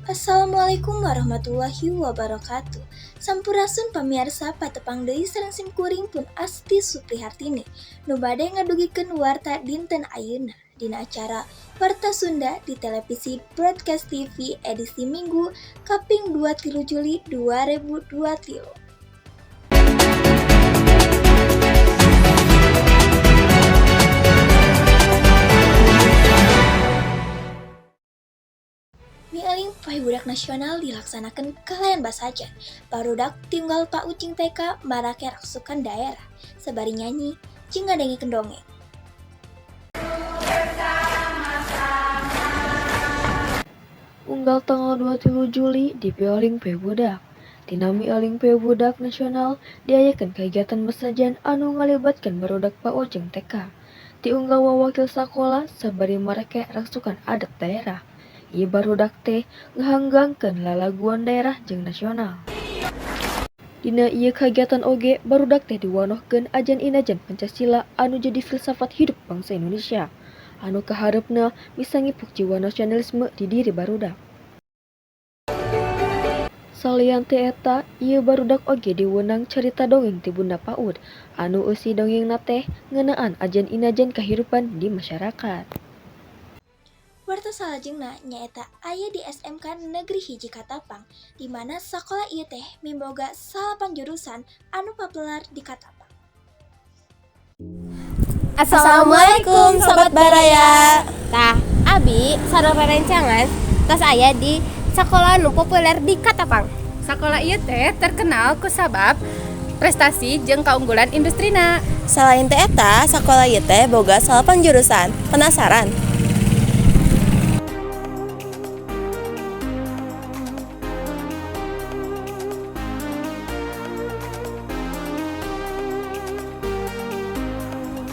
Assalamualaikum warahmatullahi wabarakatuh. Sampurasun pamirsa patepang deui sareng simkuring pun Asti Suprihartini. Nu bade ngadugikeun warta dinten ayeuna dina acara Warta Sunda di televisi Broadcast TV edisi Minggu kaping 23 Juli 2023. Mieuling Poe Budak Nasional dilaksanakan kalayan basajan. Barudak tinggal Pak Ucing TK marake raksukan daerah. Sabari nyanyi, jeung ngadengikeun dongeng. Unggal tanggal 23 Juli di Mieuling Poe Budak. Dina Mieuling Poe Budak Nasional diayakeun kegiatan basajan anu ngalibatkeun barudak Pak Ucing TK. Diunggal wawakil sakola sabari marake raksukan adat daerah. Ieu barudak teh ngahanggangkeun lalaguan daerah jeung nasional. Dina ieu kagiatan oge barudak teh diwanohkeun ajan-inajan Pancasila anu jadi filsafat hidup bangsa Indonesia. Anu kaharepna bisa ngipuk jiwa nasionalisme di diri barudak. Salian teh eta, ieu barudak oge diweunang carita dongeng ti Bunda PAUD anu eusi dongengna teh ngeunaan ajan-inajan kahirupan di masyarakat. Warta salajengna nyaeta aya di SMK Negeri Hiji Katapang, di mana sakola ieu teh mimboga 8 jurusan anu populer di Katapang. Assalamualaikum Sobat Baraya. Tah, abi sareng rerencangan tos aya di sakola nu populer di Katapang. Sakola ieu teh terkenal ku sabab prestasi jeung kaunggulan industrina. Selain teh eta, sakola ieu teh boga 8 jurusan. Penasaran?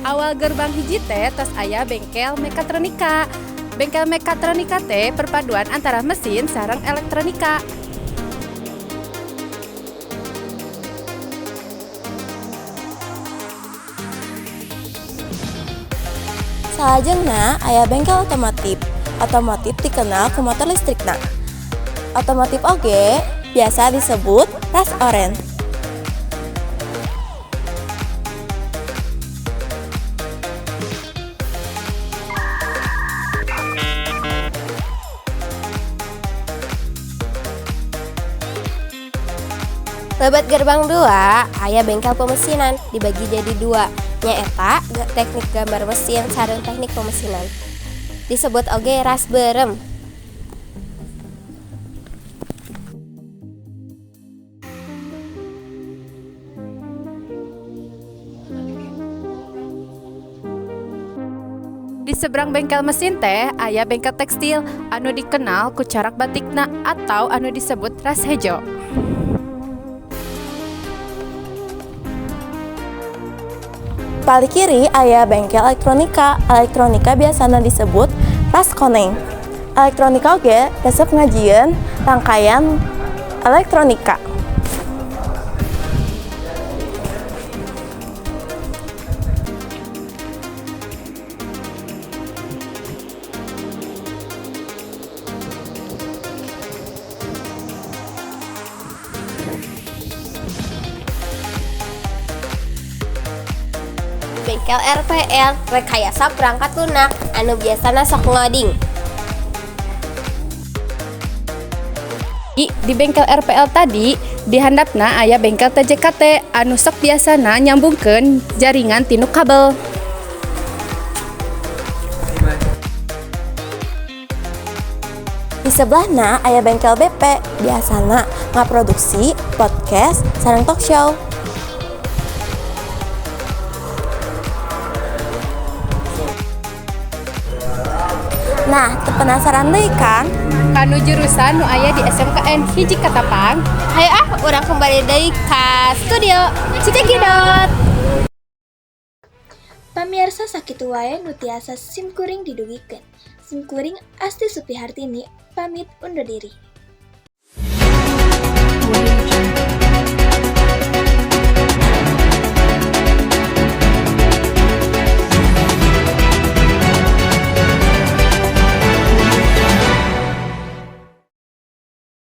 Awal gerbang hiji teh tos aya bengkel mekatronika. Bengkel mekatronika teh perpaduan antara mesin sareng elektronika. Salajengna aya bengkel otomotif. Otomotif dikenal ku motor listrikna. Otomotif oge biasa disebut ras oren. Lebat gerbang 2 aya bengkel pemesinan dibagi jadi 2, nyaeta teknik gambar mesin sareng teknik pemesinan. Disebut oge ras beureum. Di seberang bengkel mesin teh aya bengkel tekstil anu dikenal ku corak batikna atau anu disebut ras hejo. Paling kiri aya bengkel elektronika. Elektronika biasana disebut ras koneng. Elektronika oge resep ngajieun rangkaian elektronika. Bengkel RPL rekayasa perangkat lunak anu biasana sok ngoding. Di bengkel RPL tadi di handapna aya bengkel TJKT anu sok biasana nyambungkeun jaringan tinu kabel. Di sebelahna aya bengkel BP biasana ngaproduksi podcast sareng talk show. Nah, penasaran deui kan? Kanu jurusan nu aya di SMKN Hiji Katapang. Hayu urang kembali deui ka studio Citekidot. Pamirsa sakitu wae nu tiasa simkuring didugikeun. Simkuring Asti Suprihartini pamit undur diri.